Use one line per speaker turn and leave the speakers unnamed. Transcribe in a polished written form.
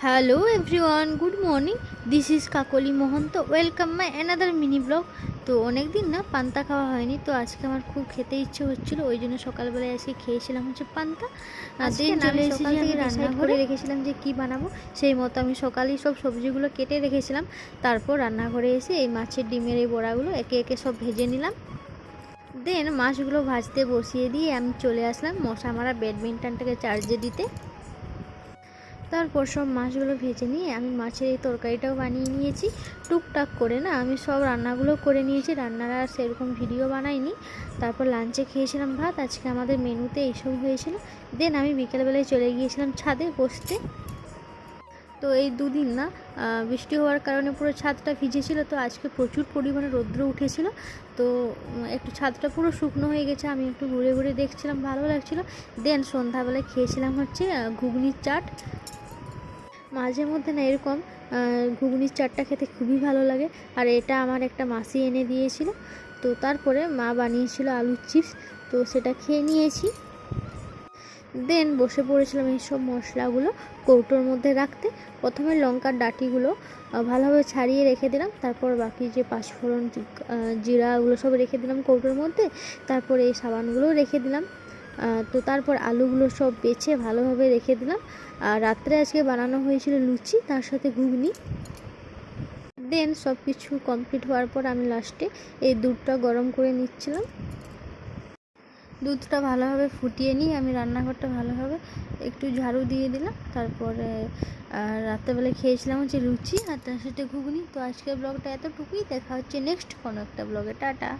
Hello everyone, good morning. This is Kakali Mohanta. Welcome my another mini blog. তো অনেক দিন না পান্তা খাওয়া হয়নি, তো আজকে আমার খুব খেতে ইচ্ছে হচ্ছিলো, ওই জন্য সকালবেলায় এসে খেয়েছিলাম হচ্ছে পান্তা। দেন চলে এসেছি আমি রান্নাঘরে, রেখেছিলাম যে কি বানাবো, সেই মতো আমি সকালেই সব সবজিগুলো কেটে রেখেছিলাম। তারপর রান্নাঘরে এসে এই মাছের ডিমের এই বড়াগুলো একে একে সব ভেজে নিলাম। দেন মাছগুলো ভাজতে বসিয়ে দিয়ে আমি চলে আসলাম মশা মারা ব্যাডমিন্টনটাকে চার্জে দিতে। তারপর সব মাছগুলো ভেজে নিয়ে আমি মাছের এই তরকারিটাও বানিয়ে নিয়েছি। টুকটাক করে না আমি সব রান্নাগুলো করে নিয়েছি, রান্নার আর সেরকম ভিডিও বানাইনি। তারপর লাঞ্চে খেয়েছিলাম ভাত, আজকে আমাদের মেনুতে এইসব হয়েছিল। দেন আমি বিকেলবেলায় চলে গিয়েছিলাম ছাদে বসতে। তো এই দুদিন না বৃষ্টি হওয়ার কারণে পুরো ছাদটা ভিজেছিল, তো আজকে প্রচুর পরিমাণে রৌদ্র উঠেছিল। তো একটু ছাদটা পুরো শুকনো হয়ে গেছে, আমি একটু ঘুরে ঘুরে দেখছিলাম, ভালো লাগছিলো। দেন সন্ধ্যাবেলায় খেয়েছিলাম হচ্ছে ঘুগনির চাট। মাঝে মধ্যে না এরকম ঘুগনির চাটটা খেতে খুবই ভালো লাগে, আর এটা আমার একটা মাসি এনে দিয়েছিল। তো তারপরে মা বানিয়েছিল আলুর চিপস, তো সেটা খেয়ে নিয়েছি। দেন বসে পড়েছিলাম এইসব মশলাগুলো কৌটোর মধ্যে রাখতে। প্রথমে লঙ্কার ডাঁটিগুলো ভালোভাবে ছাড়িয়ে রেখে দিলাম, তারপর বাকি যে পাঁচফোড়ন জিরাগুলো সব রেখে দিলাম কৌটোর মধ্যে। তারপর এই সাবানগুলোও রেখে দিলাম। তো তারপর আলুগুলো সব বেছে ভালোভাবে রেখে দিলাম। আর রাত্রে আজকে বানানো হয়েছিল লুচি, তার সাথে ঘুগনি। দেন সব কিছু কমপ্লিট হওয়ার পর আমি লাস্টে এই দুধটা গরম করে নিচ্ছিলাম। দুধটা ভালোভাবে ফুটিয়ে নিয়ে আমি রান্নাঘরটা ভালোভাবে একটু ঝাড়ু দিয়ে দিলাম। তারপরে রাত্রেবেলা খেয়েছিলাম হচ্ছে লুচি আর তার সাথে ঘুগনি। তো আজকের ব্লগটা এতটুকুই, দেখা হচ্ছে নেক্সট কোনো একটা ব্লগে। টাটা।